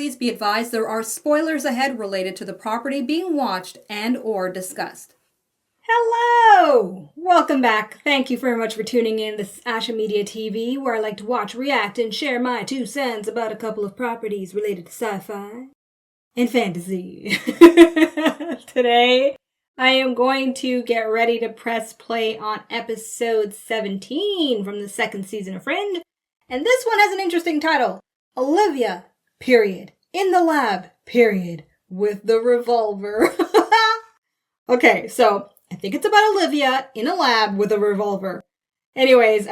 Please be advised there are spoilers ahead related to the property being watched and or discussed. Hello! Welcome back. Thank you very much for tuning in. This is Ashamoji TV, where I like to watch, react, and share my 2 cents about a couple of properties related to sci-fi and fantasy. Today, I am going to get ready to press play on episode 17 from the 2nd season of Fringe. And this one has an interesting title. Olivia, period. In the lab, period. With the revolver. Okay, so I think it's about Olivia in a lab with a revolver. Anyways,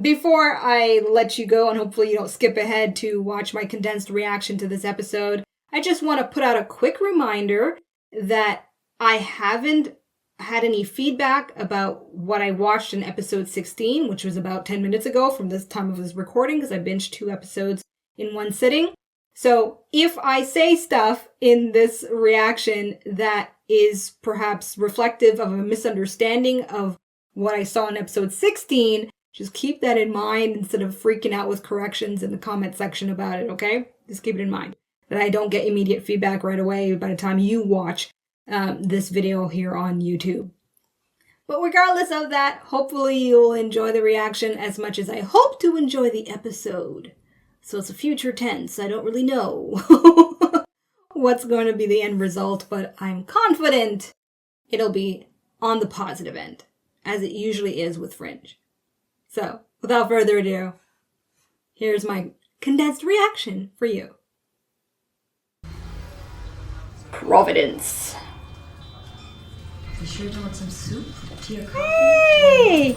before I let you go, and hopefully you don't skip ahead to watch my condensed reaction to this episode, I just want to put out a quick reminder that I haven't had any feedback about what I watched in episode 16, which was about 10 minutes ago from this time of this recording, because I binged 2 episodes in one sitting. So if I say stuff in this reaction that is perhaps reflective of a misunderstanding of what I saw in episode 16, just keep that in mind instead of freaking out with corrections in the comment section about it, okay? Just keep it in mind that I don't get immediate feedback right away by the time you watch this video here on YouTube. But regardless of that, hopefully you'll enjoy the reaction as much as I hope to enjoy the episode. So it's a future tense. I don't really know what's going to be the end result, but I'm confident it'll be on the positive end, as it usually is with Fringe. So, without further ado, here's my condensed reaction for you. Providence. You sure you don't want some soup? Tea or coffee? Hey!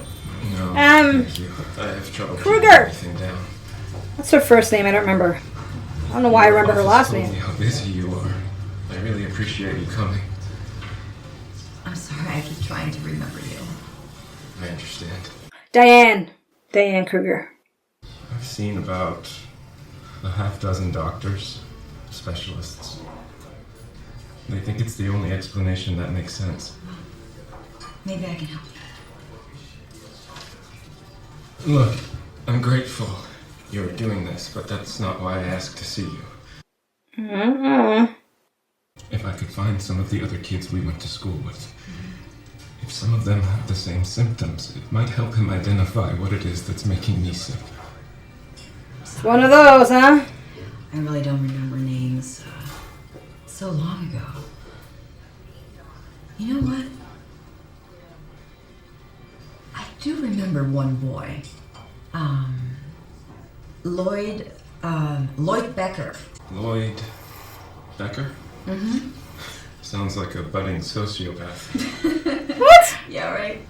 No, thank you. I have trouble keeping Kruger! everything down. What's her first name? I don't remember. I don't know why I remember her last Told name. me how busy you are. I really appreciate you coming. I'm sorry, I keep trying to remember you. I understand. Diane Kruger. I've seen about a half-dozen doctors, specialists. They think it's the only explanation that makes sense. Maybe I can help you. Look, I'm grateful you're doing this, but that's not why I asked to see you. Mm-hmm. If I could find some of the other kids we went to school with, if some of them have the same symptoms, it might help him identify what it is that's making me sick. It's one of those, huh? I really don't remember names. So long ago. You know what? I do remember one boy. Lloyd Becker. Lloyd Becker? Mm-hmm. Sounds like a budding sociopath. What? Yeah, right.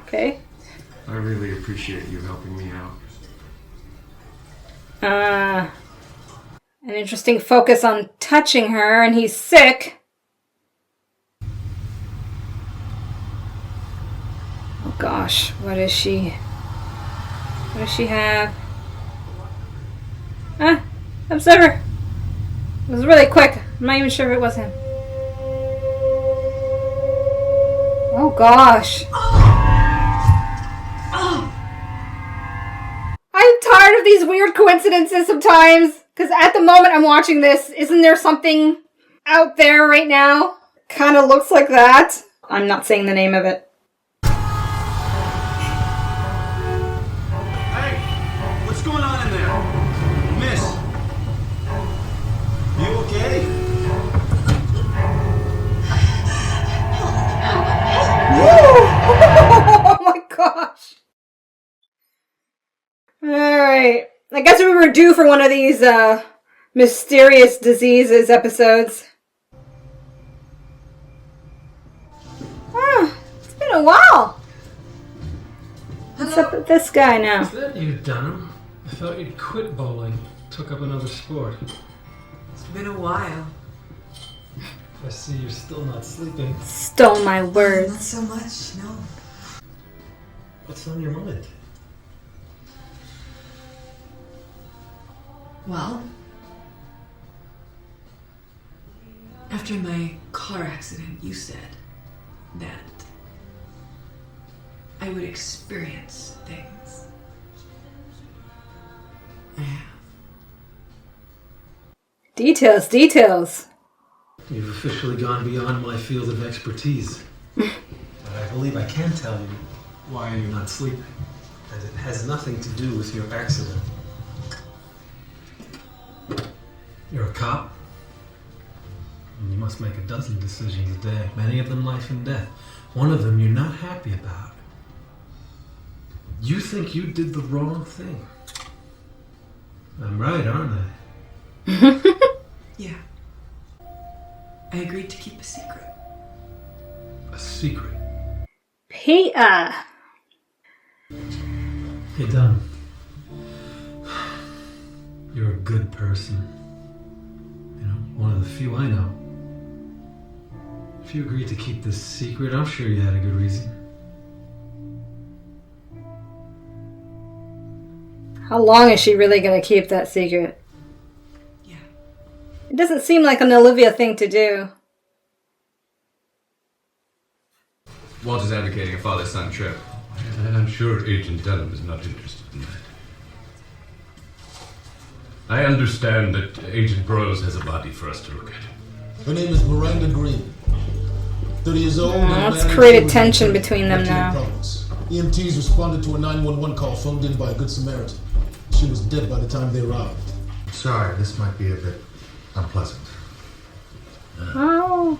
Okay. I really appreciate you helping me out. An interesting focus on touching her, and he's sick. Oh gosh, what does she have? Observer. It was really quick. I'm not even sure if it was him. Oh gosh. I'm tired of these weird coincidences sometimes. Because at the moment I'm watching this, isn't there something out there right now? Kind of looks like that. I'm not saying the name of it. Hey, what's going on in there? Miss, you okay? Oh my gosh. Alright. I guess we were due for one of these mysterious diseases episodes. It's been a while. What's up with this guy now? Is that you, Dunham? I thought you'd quit bowling. Took up another sport. It's been a while. I see you're still not sleeping. Stole my Not words. so much, no. What's on your mind? Well, after my car accident, you said that I would experience things. I have. Details, details. You've officially gone beyond my field of expertise. But I believe I can tell you why you're not sleeping. And it has nothing to do with your accident. You're a cop. And you must make a dozen decisions a day, many of them life and death. One of them you're not happy about. You think you did the wrong thing. I'm right, aren't I? Yeah. I agreed to keep a secret. A secret. Peter. Hey, Dunn. You're a good person. You know, one of the few I know. If you agreed to keep this secret, I'm sure you had a good reason. How long is she really going to keep that secret? Yeah. It doesn't seem like an Olivia thing to do. Walter's advocating a father-son trip. And I'm sure Agent Dunham is not interested in that. I understand that Agent Burroughs has a body for us to look at. Her name is Miranda Green. 30 years old. Let's create a tension between them now. Province. EMTs responded to a 911 call phoned in by a Good Samaritan. She was dead by the time they arrived. Sorry, this might be a bit unpleasant. Oh.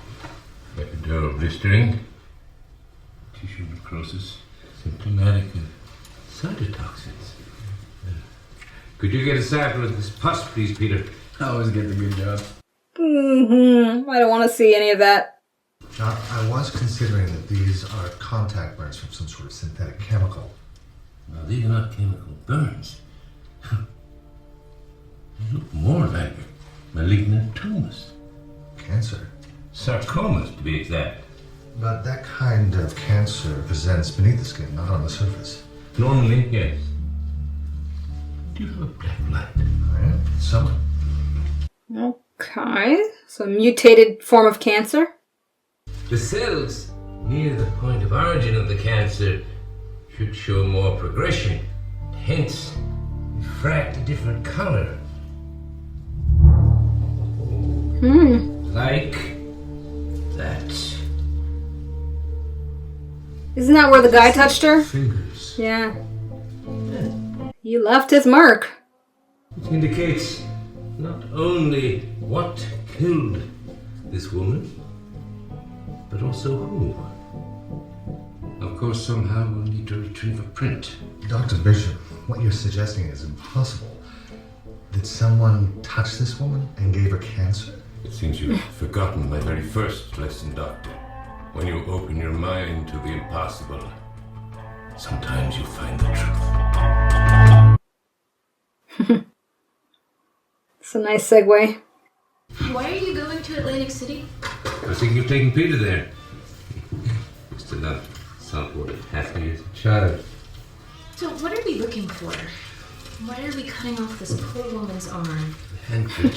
Epidural blistering, tissue necrosis, symptomatic of cytotoxins. Could you get a sample of this pus, please, Peter? I always get the good job. I don't want to see any of that. John, I was considering that these are contact burns from some sort of synthetic chemical. Now, these are not chemical burns. They look more like malignant tumors. Cancer. Sarcomas, to be exact. But that kind of cancer presents beneath the skin, not on the surface. Normally, yes. Do you have a black light? Yeah, some. Okay. So mutated form of cancer? The cells near the point of origin of the cancer should show more progression, hence refract a different color. Like that. Isn't that where the guy touched her? Fingers. Yeah. He left his mark. It indicates not only what killed this woman, but also who. Of course, somehow we'll need to retrieve a print. Dr. Bishop, what you're suggesting is impossible. Did someone touch this woman and gave her cancer? It seems you've forgotten my very first lesson, Doctor. When you open your mind to the impossible, sometimes you find the truth. It's a nice segue. Why are you going to Atlantic City? I was thinking of taking Peter there. Used to love saltwater happy as a child. So what are we looking for? Why are we cutting off this poor woman's arm? The handprint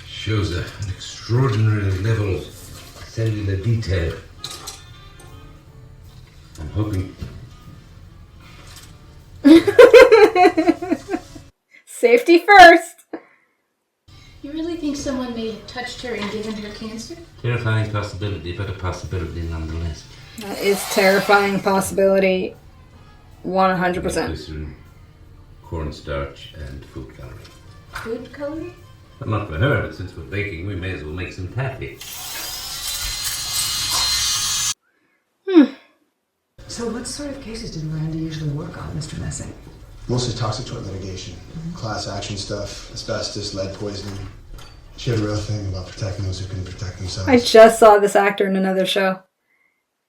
shows an extraordinary level of cellular detail. I'm hoping... Safety first. You really think someone may have touched her and given her cancer? Terrifying possibility, but a possibility nonetheless. That is terrifying possibility. 100%. Glycerin, cornstarch, and food coloring. Food coloring? But not for her, but since we're baking, we may as well make some taffy. So what sort of cases did Miranda usually work on, Mr. Messing? Mostly toxic tort litigation. Class action stuff, asbestos, lead poisoning. She had a real thing about protecting those who couldn't protect themselves. I just saw this actor in another show.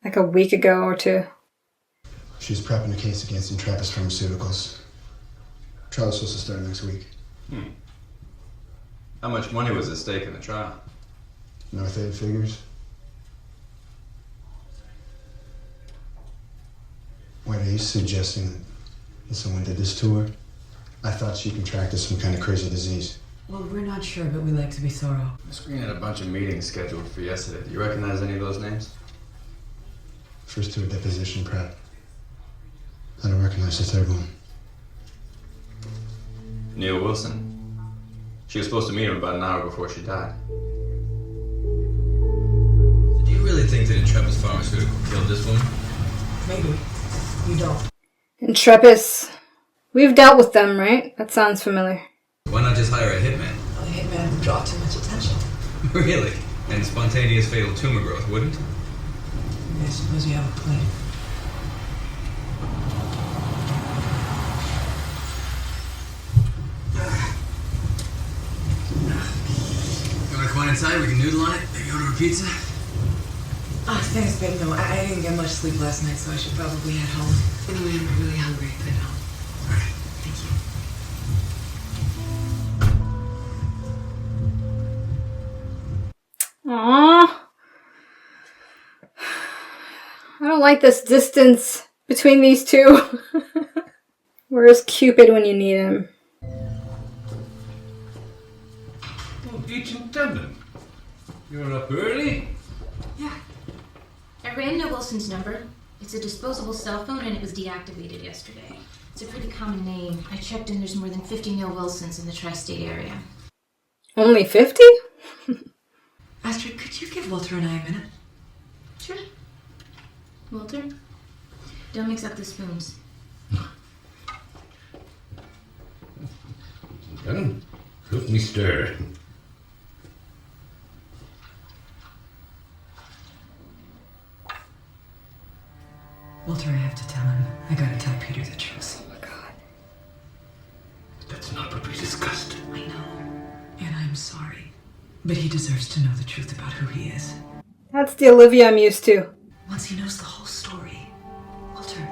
Like a week ago or two. She's prepping a case against Intrepid Pharmaceuticals. Trial's supposed to start next week. How much money was at stake in the trial? North 8 figures. Wait, are you suggesting that someone did this to her? I thought she contracted some kind of crazy disease. Well, we're not sure, but we like to be thorough. The screen had a bunch of meetings scheduled for yesterday. Do you recognize any of those names? First two are deposition prep. I don't recognize the third one. Neil Wilson. She was supposed to meet him about an hour before she died. Do you really think that Intrepid's pharmaceutical killed this woman? Maybe. You don't. Intrepid. We've dealt with them, right? That sounds familiar. Why not just hire a hitman? Well, the hitman would draw too much attention. Really? And spontaneous fatal tumor growth wouldn't? I suppose you have a plan. You wanna come on inside? We can noodle on it. Maybe order a pizza? Oh, thanks, babe. No, I didn't get much sleep last night, so I should probably head home. Anyway, I'm really hungry. Head home. Alright. Thank you. Aww. I don't like this distance between these two. Where's Cupid when you need him? Oh, Agent Devlin. You're up early? Yeah. I ran into Wilson's number. It's a disposable cell phone and it was deactivated yesterday. It's a pretty common name. I checked and there's more than 50 Neil Wilsons in the tri-state area. Only 50? Astrid, could you give Walter and I a minute? Sure. Walter, don't mix up the spoons. Devlin, help me stir. Walter, I have to tell him. I gotta tell Peter the truth. Oh my god. That's not what we discussed. I know. And I'm sorry. But he deserves to know the truth about who he is. That's the Olivia I'm used to. Once he knows the whole story. Walter,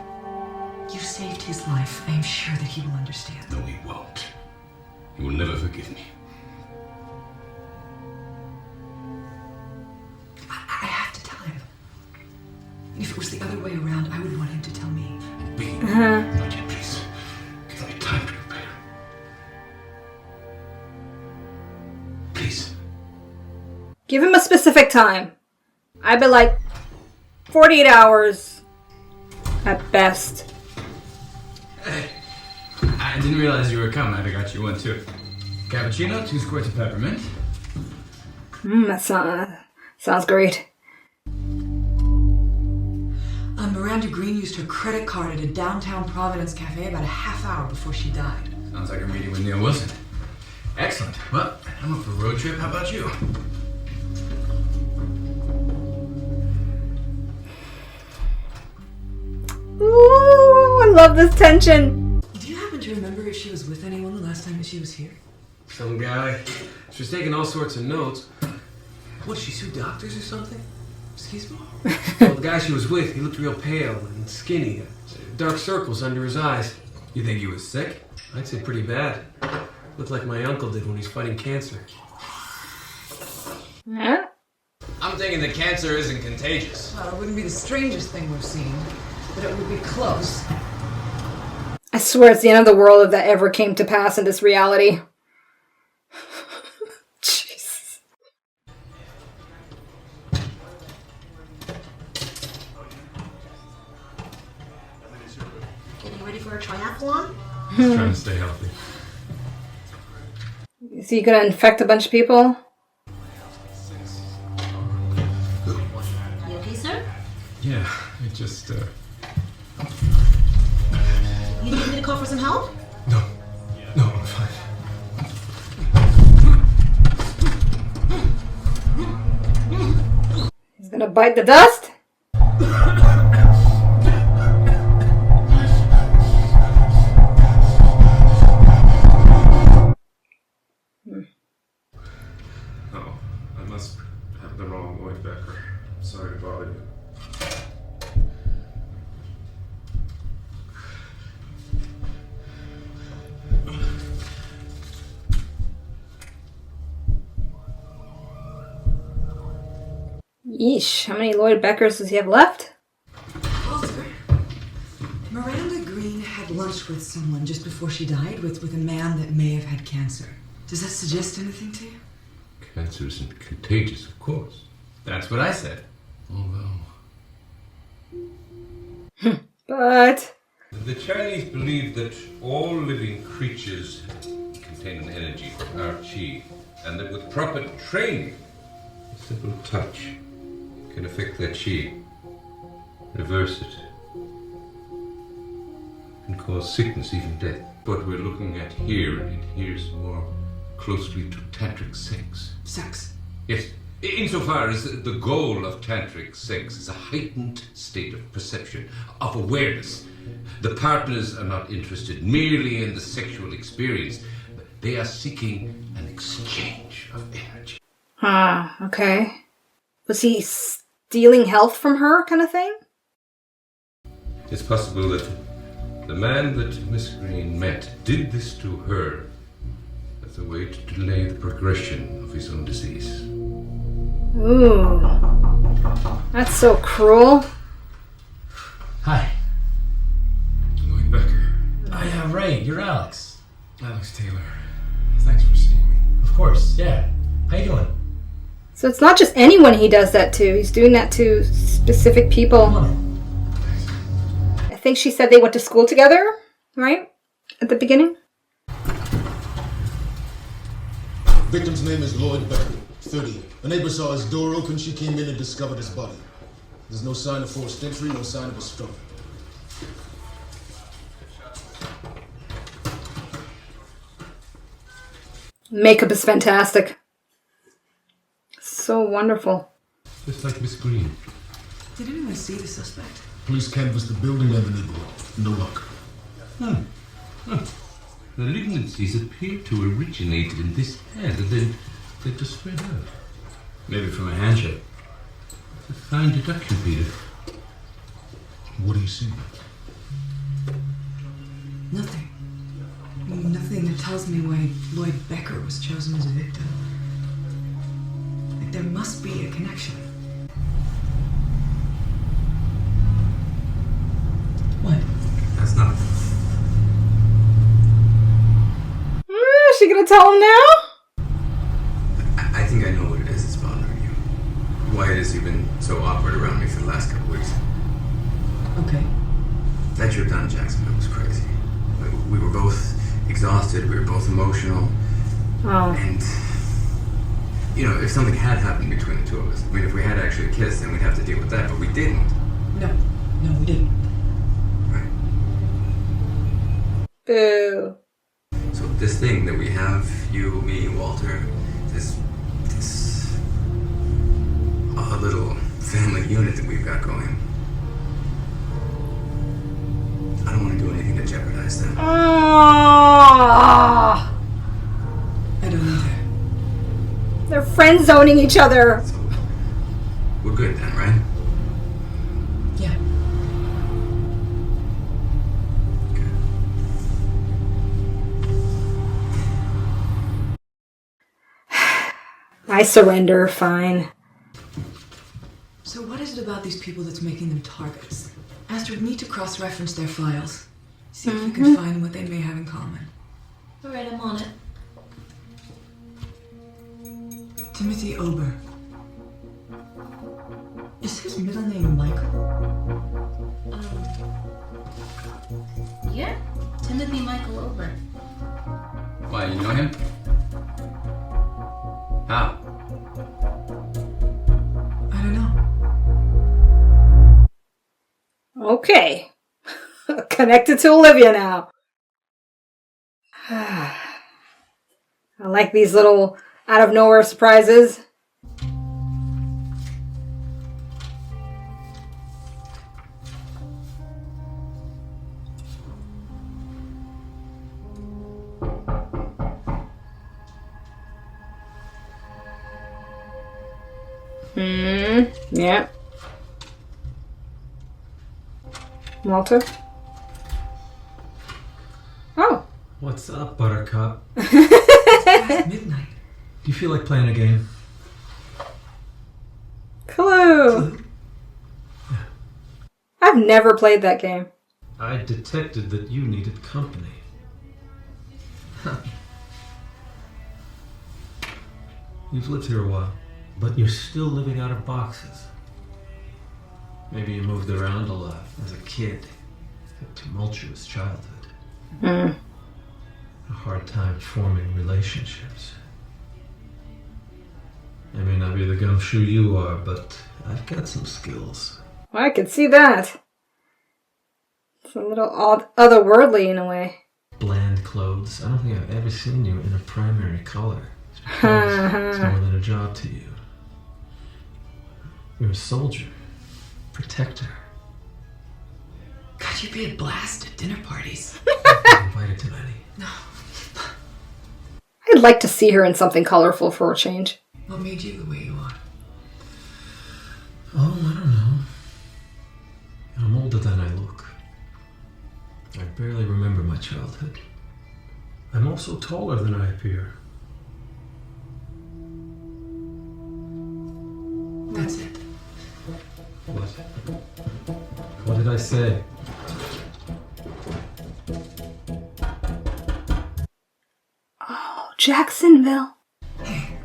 you saved his life. I am sure that he will understand. No, he won't. He will never forgive me. I have to tell him. If it was the other way around, I would want him to tell me. Be not yet, please. Give me time to prepare. Please. Give him a specific time. I'd be like 48 hours at best. Hey, I didn't realize you were coming. I'd have got you one too. Cappuccino, 2 squirts of peppermint. That sounds great. Miranda Green used her credit card at a downtown Providence cafe about a half hour before she died. Sounds like a meeting with Neil Wilson. Excellent. Well, I'm up for a road trip. How about you? Ooh, I love this tension. Do you happen to remember if she was with anyone the last time that she was here? Some guy. She was taking all sorts of notes. What, she sued doctors or something? Excuse me? Well, the guy she was with, he looked real pale and skinny. Dark circles under his eyes. You think he was sick? I'd say pretty bad. Looked like my uncle did when he's fighting cancer. Yeah? I'm thinking that cancer isn't contagious. Well, it wouldn't be the strangest thing we've seen, but it would be close. I swear it's the end of the world if that ever came to pass in this reality. Jesus. Getting ready for a triathlon? Just trying to stay healthy. So you gonna infect a bunch of people? You okay, sir? Yeah, it just, You need me to call for some help? No, I'm fine. He's gonna bite the dust? Oh, I must have the wrong Lloyd Becker. Sorry to bother you. Yeesh, how many Lloyd Beckers does he have left? Walter, Miranda Green had lunch with someone just before she died, with a man that may have had cancer. Does that suggest anything to you? Cancer isn't contagious, of course. That's what I said. Although, But... the Chinese believe that all living creatures can obtain an energy from our chi, and that with proper training, a simple touch can affect that chi, reverse it, and cause sickness, even death. What we're looking at here adheres more closely to tantric sex. Sex? Yes, insofar as the goal of tantric sex is a heightened state of perception, of awareness. The partners are not interested merely in the sexual experience. They are seeking an exchange of energy. Okay. Was he stealing health from her, kind of thing? It's possible that the man that Miss Green met did this to her as a way to delay the progression of his own disease. Ooh. That's so cruel. Hi. Lloyd Becker. Yeah, right. You're Alex. Alex Taylor. Thanks for seeing me. Of course, yeah. How you doing? So it's not just anyone he does that to. He's doing that to specific people. Come on. I think she said they went to school together, right? At the beginning? Victim's name is Lloyd Becker, 30. A neighbor saw his door open. She came in and discovered his body. There's no sign of forced entry, no sign of a struggle. Makeup is fantastic. So wonderful. Just like Miss Green. Did anyone see the suspect? Police canvassed the building and the neighborhood. No luck. The malignancies appear to originate in this head and then they just spread out. Maybe from a handshake. It's a fine deduction, Peter. What do you see? Nothing. Nothing that tells me why Lloyd Becker was chosen as a victim. Like, there must be a connection. What? That's not. Is she gonna tell him now? I think I know what it is that's bothering you. Why it is you've been so awkward around me for the last couple weeks. Okay. That trip down to Jacksonville was crazy. We were both exhausted, we were both emotional. Oh. And, you know, if something had happened between the two of us, I mean, if we had actually kissed, then we'd have to deal with that, but we didn't. No, we didn't. Right. Boo. So this thing that we have, you, me, Walter, this little family unit that we've got going, I don't want to do anything to jeopardize that. Oh. I don't either. They're friend zoning each other. So, we're good then, right? Yeah. I surrender, fine. So what is it about these people that's making them targets? Astrid, we need to cross-reference their files. See if we can find what they may have in common. Alright, I'm on it. Timothy Ober. Is his middle name Michael? Yeah, Timothy Michael Ober. Why, you know him? How? I don't know. Okay. Connected to Olivia now. I like these little out of nowhere surprises. Yeah. Walter? Oh. What's up, Buttercup? It's past midnight. Do you feel like playing a game? Clue. I've never played that game. I detected that you needed company. You've lived here a while, but you're still living out of boxes. Maybe you moved around a lot as a kid. A tumultuous childhood. A hard time forming relationships. I may not be the gumshoe you are, but I've got some skills. I could see that. It's a little otherworldly in a way. Bland clothes. I don't think I've ever seen you in a primary color. It's more than a job to you. You're a soldier. Protector. God, you'd be a blast at dinner parties. I'm invited to many. No. I'd like to see her in something colorful for a change. What made you the way you are? Oh, I don't know. I'm older than I look. I barely remember my childhood. I'm also taller than I appear. That's it. What? What did I say? Oh, Jacksonville. Hey,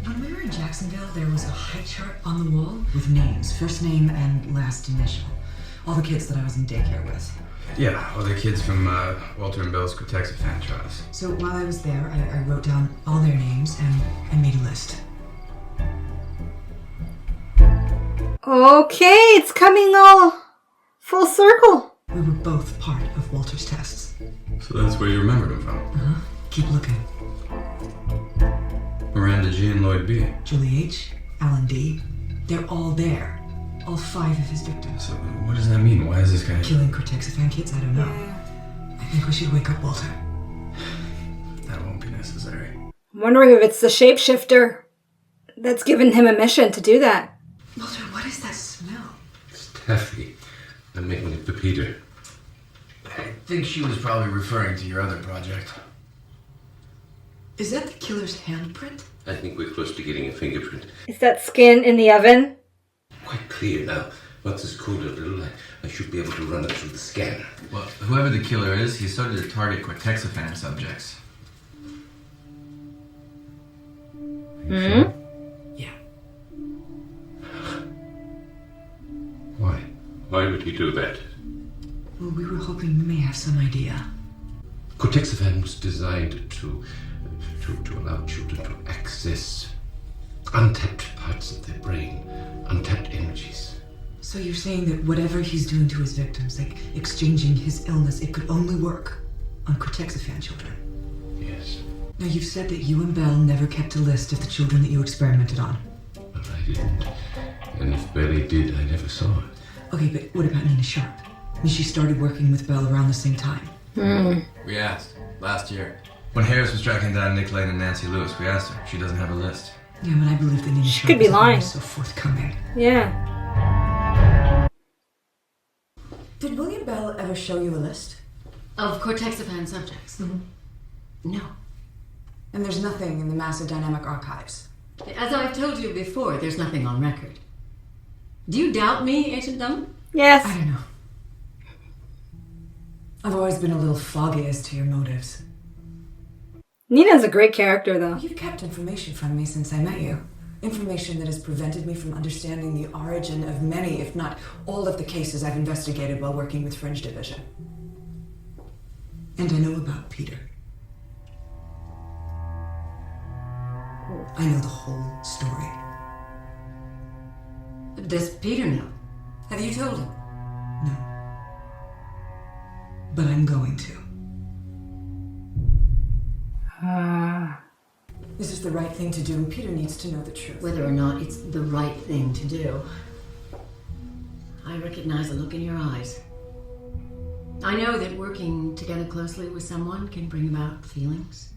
when we were in Jacksonville, there was a height chart on the wall with names, first name and last initial. All the kids that I was in daycare with. Yeah, all the kids from Walter and Bill's Coretexiphan trials. So while I was there, I wrote down all their names and I made a list. Okay, it's coming all full circle. We were both part of Walter's tests. So that's where you remembered them from. Uh-huh. Keep looking. Miranda G. and Lloyd B. Julie H., Alan D. They're all there. All 5 of his victims. So what does that mean? Why is this guy... Killing Coretexiphan kids? I don't know. I think we should wake up Walter. That won't be necessary. I'm wondering if it's the shapeshifter that's given him a mission to do that. Walter, what is that smell? It's taffy. I'm making it for Peter. I think she was probably referring to your other project. Is that the killer's handprint? I think we're close to getting a fingerprint. Is that skin in the oven? Quite clear now. Once it's cooled a little, I should be able to run it through the scanner. Well, whoever the killer is, he started to target Coretexiphan subjects. Hmm? Yeah. Why? Why would he do that? Well, we were hoping you may have some idea. Coretexiphan was designed to allow children to access untapped parts of their brain, untapped energies. So you're saying that whatever he's doing to his victims, like exchanging his illness, it could only work on Coretexiphan children? Yes. Now, you've said that you and Belle never kept a list of the children that you experimented on. But I didn't. And if Belly did, I never saw it. Okay, but what about Nina Sharp? I mean, she started working with Belle around the same time. We asked. Last year. When Harris was tracking down Nick Lane and Nancy Lewis, we asked her. She doesn't have a list. Yeah, but I believe that Nina Sharp could be is lying. always so forthcoming. Yeah. Did William Bell ever show you a list? Of Coretexiphan subjects? No. And there's nothing in the Massive Dynamic Archives? As I've told you before, there's nothing on record. Do you doubt me, Agent Dunn? Yes. I don't know. I've always been a little foggy as to your motives. Nina's a great character, though. You've kept information from me since I met you. Information that has prevented me from understanding the origin of many, if not all of the cases I've investigated while working with Fringe Division. And I know about Peter. I know the whole story. Does Peter know? Have you told him? No. But I'm going to. This is the right thing to do, and Peter needs to know the truth. Whether or not it's the right thing to do. I recognize the look in your eyes. I know that working together closely with someone can bring about feelings.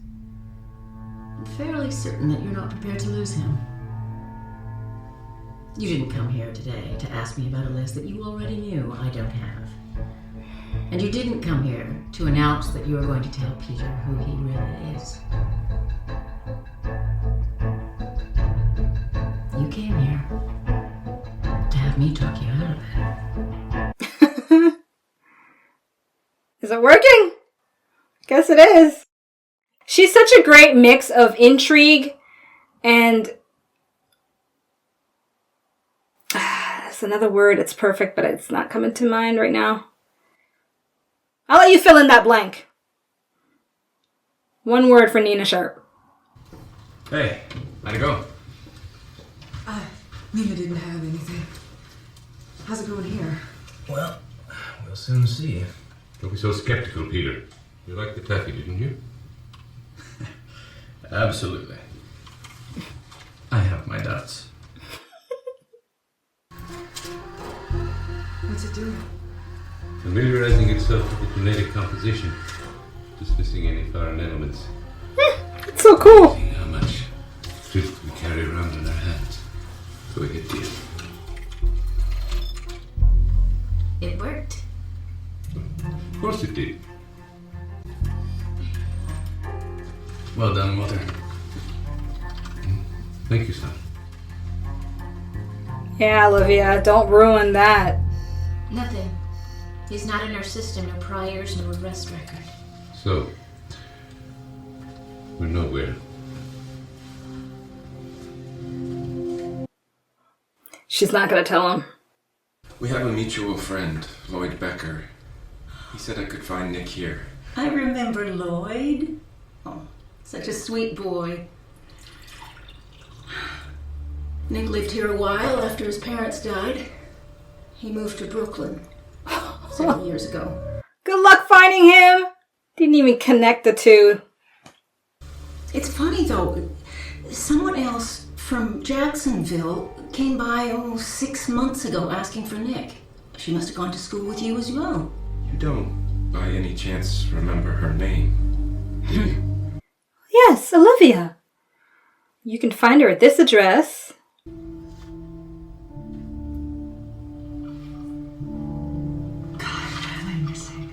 I'm fairly certain that you're not prepared to lose him. You didn't come here today to ask me about a list that you already knew I don't have. And you didn't come here to announce that you were going to tell Peter who he really is. You came here to have me talk you out of it. Is it working? Guess it is. She's such a great mix of intrigue and... that's another word. It's perfect, but it's not coming to mind right now. I'll let you fill in that blank. One word for Nina Sharp. Hey, how'd it go? Nina didn't have anything. How's it going here? Well, we'll soon see. Don't be so skeptical, Peter. You liked the taffy, didn't you? Absolutely. I have my doubts. What's it doing? Familiarizing itself with the genetic composition, dismissing any foreign elements. It's so cool. Seeing how much filth we carry around in our hands. So we get deal. It worked. Of course it did. Well done, Walter. Thank you, son. Yeah, Olivia, don't ruin that. Nothing. He's not in our system, no priors, no arrest record. So, we're nowhere. She's not gonna tell him. We have a mutual friend, Lloyd Becker. He said I could find Nick here. I remember Lloyd. Oh, such a sweet boy. Nick lived here a while after his parents died. He moved to Brooklyn several years ago. Good luck finding him. Didn't even connect the two. It's funny though, someone else from Jacksonville came by almost 6 months ago asking for Nick. She must have gone to school with you as well. You don't, by any chance, remember her name, do you? Yes, Olivia. You can find her at this address. God, what am I missing?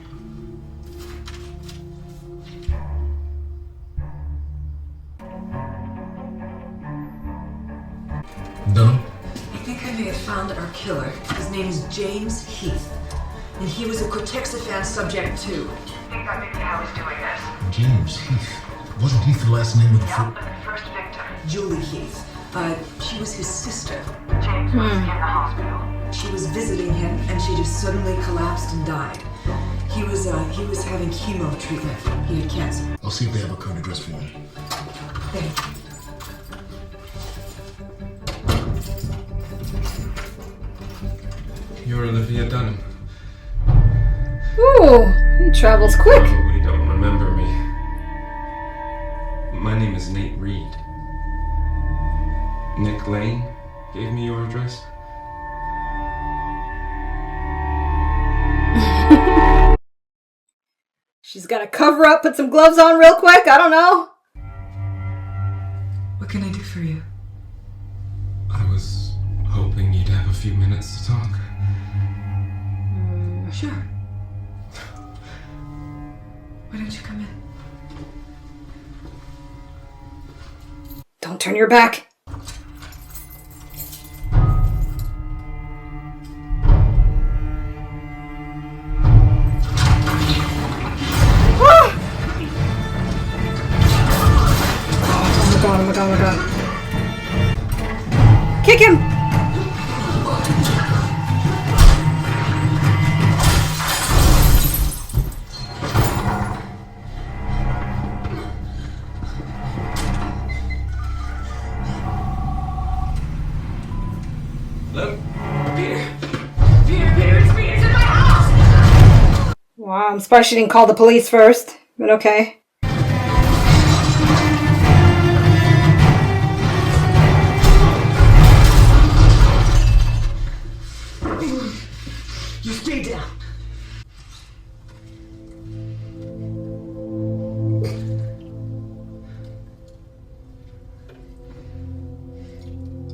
Dunham? I think I may have found our killer. His name is James Heath. And he was a Coretexiphan subject too. Think that may be how he's doing this. James Heath. Wasn't Heath the last name of the Yep, but the first victim. Julie Heath. She was his sister. James was in the hospital. She was visiting him and she just suddenly collapsed and died. He was having chemo treatment. He had cancer. I'll see if they have a current address for him. Thank you. You're Olivia Dunham. Ooh, he travels quick. Probably don't remember me. My name is Nate Reed. Nick Lane gave me your address. She's got to cover up, put some gloves on real quick. I don't know. What can I do for you? I was hoping you'd have a few minutes to talk. Sure. Why don't you come in? Don't turn your back. Oh my god, oh my god, oh my god. Kick him! Hello? Peter, it's me! It's in my house! Wow, I'm surprised she didn't call the police first, but okay. You stay down.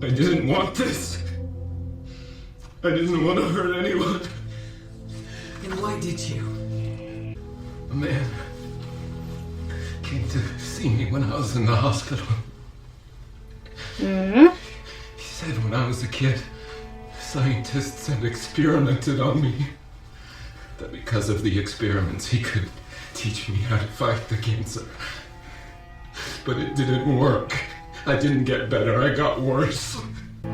I didn't want this. I didn't want to hurt anyone. And why did you? A man came to see me when I was in the hospital. Mm-hmm. He said when I was a kid, scientists had experimented on me. That because of the experiments, he could teach me how to fight the cancer. But it didn't work. I didn't get better, I got worse. I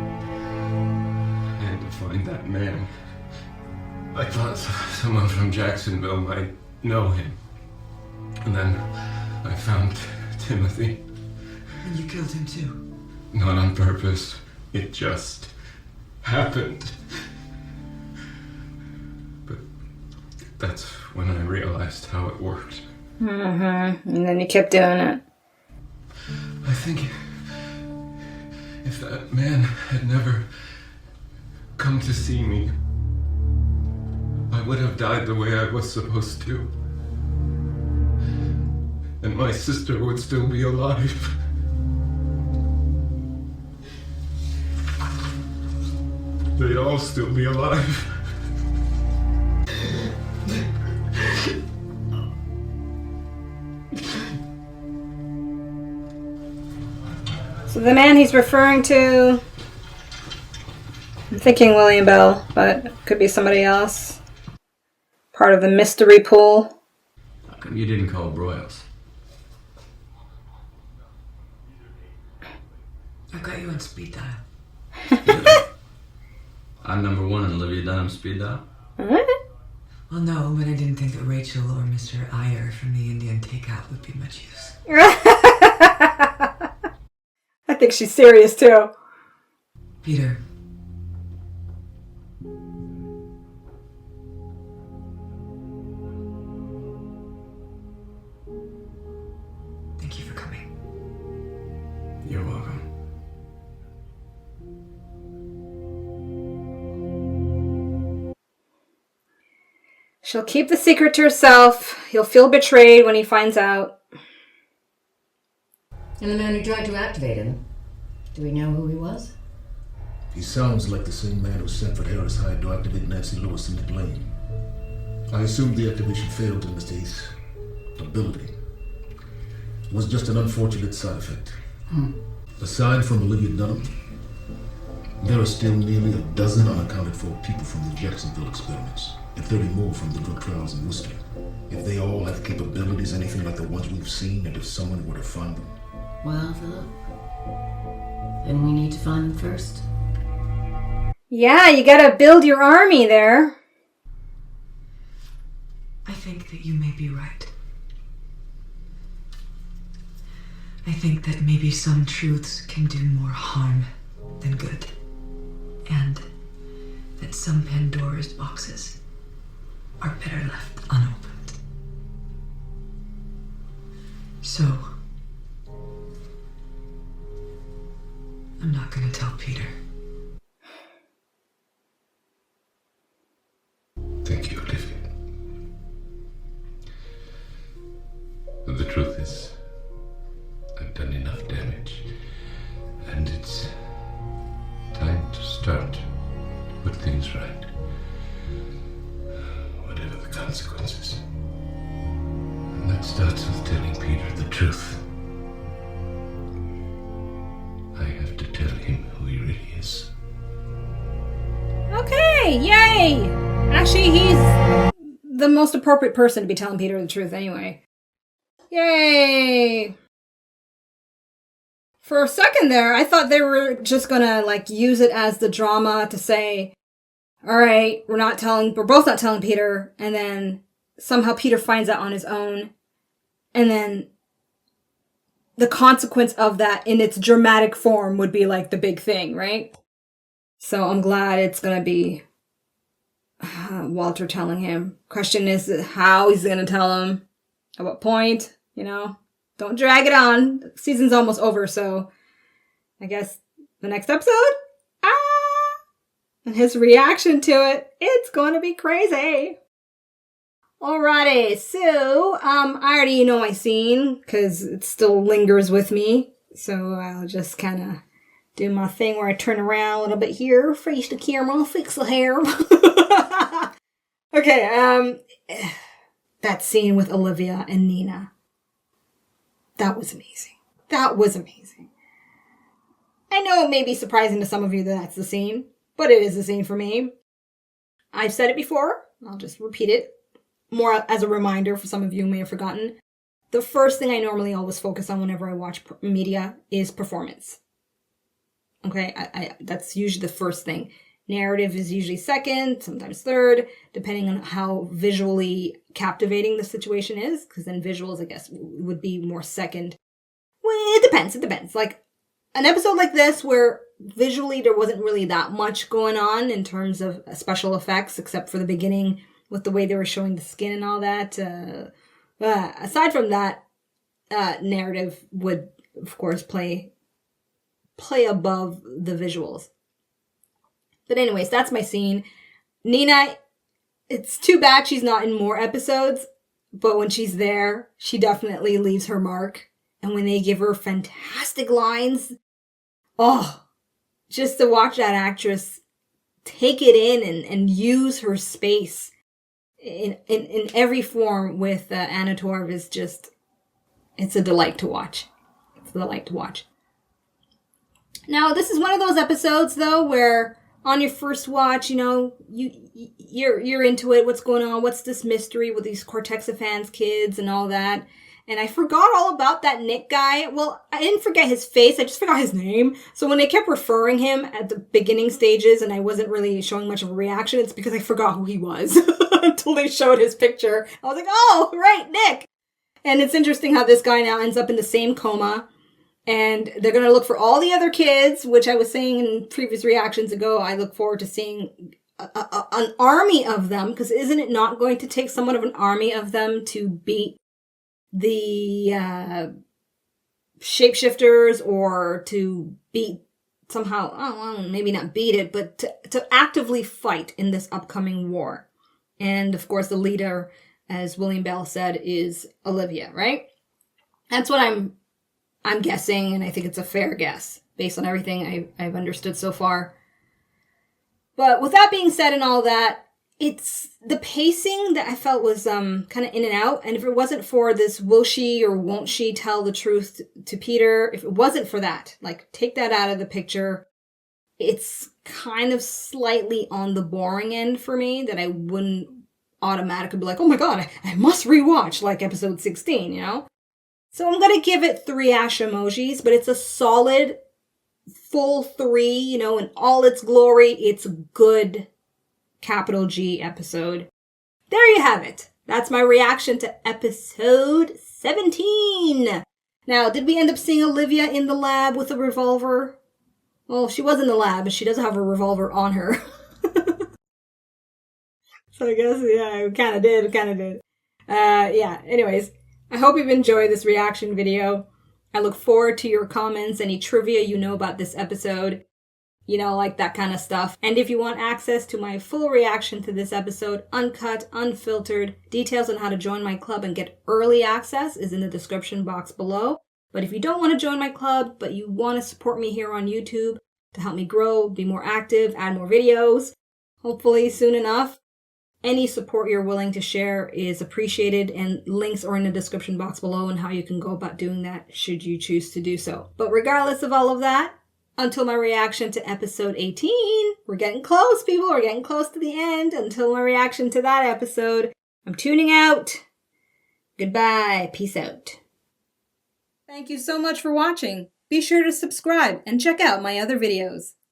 had to find that man. I thought someone from Jacksonville might know him. And then I found Timothy. And you killed him too? Not on purpose. It just happened. But that's when I realized how it worked. Mm-hmm. And then you kept doing it. I think if that man had never come to see me, I would have died the way I was supposed to. And my sister would still be alive. They'd all still be alive. So the man he's referring to, I'm thinking William Bell, but it could be somebody else. Part of the mystery pool. How come you didn't call Broyles? I've got you on speed dial. I'm number one on Olivia Dunham's speed dial. Well, no, but I didn't think that Rachel or Mr. Iyer from the Indian takeout would be much use. I think she's serious too. Peter. Thank you for coming. You're welcome. She'll keep the secret to herself. He'll feel betrayed when he finds out. And the man who tried to activate him, do we know who he was? He sounds like the same man who sent for Harris Hyde to activate Nancy Lewis and Nick Lane. I assumed the activation failed in Mr. Heath's ability. It was just an unfortunate side effect. Aside from Olivia Dunham, there are still nearly a dozen unaccounted for people from the Jacksonville experiments, and 30 more from the drug trials in Worcester. If they all have capabilities anything like the ones we've seen, and if someone were to find them. Well, Philip, then we need to find them first. Yeah, you gotta build your army there. I think that you may be right. I think that maybe some truths can do more harm than good. And that some Pandora's boxes are better left unopened. So, I'm not gonna tell Peter. Thank you, Olivia. The truth is, I've done enough damage, and it's time to start to put things right. Whatever the consequences. And that starts with telling Peter the truth. I have to tell him who he really is. Okay, yay! Actually, he's the most appropriate person to be telling Peter the truth anyway. Yay! For a second there, I thought they were just gonna, use it as the drama to say, alright, we're both not telling Peter, and then somehow Peter finds out on his own, and then the consequence of that in its dramatic form would be the big thing, right? So I'm glad it's gonna be Walter telling him. Question is how he's gonna tell him. At what point, Don't drag it on. The season's almost over, so I guess the next episode? And his reaction to it, it's gonna be crazy. Alrighty, so I already know my scene, because it still lingers with me. So I'll just kind of do my thing where I turn around a little bit here, face the camera, fix the hair. Okay, that scene with Olivia and Nina. That was amazing. That was amazing. I know it may be surprising to some of you that that's the scene, but it is the scene for me. I've said it before. I'll just repeat it more as a reminder for some of you who may have forgotten. The first thing I normally always focus on whenever I watch media is performance. Okay, I that's usually the first thing. Narrative is usually second, sometimes third, depending on how visually captivating the situation is, because then visuals, I guess, would be more second. Well, it depends. Like, an episode like this where visually there wasn't really that much going on in terms of special effects, except for the beginning with the way they were showing the skin and all that. Aside from that, narrative would, of course, play above the visuals. But anyways, that's my scene. Nina, it's too bad she's not in more episodes, but when she's there, she definitely leaves her mark. And when they give her fantastic lines, just to watch that actress take it in and use her space in every form with Anna Torv is just, it's a delight to watch. Now, this is one of those episodes, though, where on your first watch, you're into it. What's going on? What's this mystery with these Coretexiphan's kids and all that? And I forgot all about that Nick guy. Well, I didn't forget his face. I just forgot his name. So when they kept referring him at the beginning stages and I wasn't really showing much of a reaction, it's because I forgot who he was until they showed his picture. I was like, oh, right, Nick. And it's interesting how this guy now ends up in the same coma. And they're going to look for all the other kids, which I was saying in previous reactions ago. I look forward to seeing an army of them, because isn't it not going to take somewhat of an army of them to beat the shapeshifters, or to beat somehow, maybe not beat it, but to actively fight in this upcoming war. And of course, the leader, as William Bell said, is Olivia, right? That's what I'm guessing, and I think it's a fair guess based on everything I've understood so far. But with that being said and all that, it's the pacing that I felt was kind of in and out. And if it wasn't for this will she or won't she tell the truth to Peter, if it wasn't for that, like, take that out of the picture, it's kind of slightly on the boring end for me, that I wouldn't automatically be like, oh my god, I must rewatch, like episode 16, you know? So I'm going to give it 3 Ashamojis, but it's a solid full 3, in all its glory. It's a good capital G episode. There you have it. That's my reaction to episode 17. Now, did we end up seeing Olivia in the lab with a revolver? Well, she was in the lab, but she doesn't have a revolver on her. So I guess, yeah, we kind of did. Anyways, I hope you've enjoyed this reaction video. I look forward to your comments, any trivia you know about this episode, like that kind of stuff. And if you want access to my full reaction to this episode, uncut, unfiltered, details on how to join my club and get early access is in the description box below. But if you don't want to join my club, but you want to support me here on YouTube to help me grow, be more active, add more videos, hopefully soon enough, any support you're willing to share is appreciated, and links are in the description box below on how you can go about doing that should you choose to do so. But regardless of all of that, until my reaction to episode 18, we're getting close, people. We're getting close to the end. Until my reaction to that episode, I'm tuning out. Goodbye. Peace out. Thank you so much for watching. Be sure to subscribe and check out my other videos.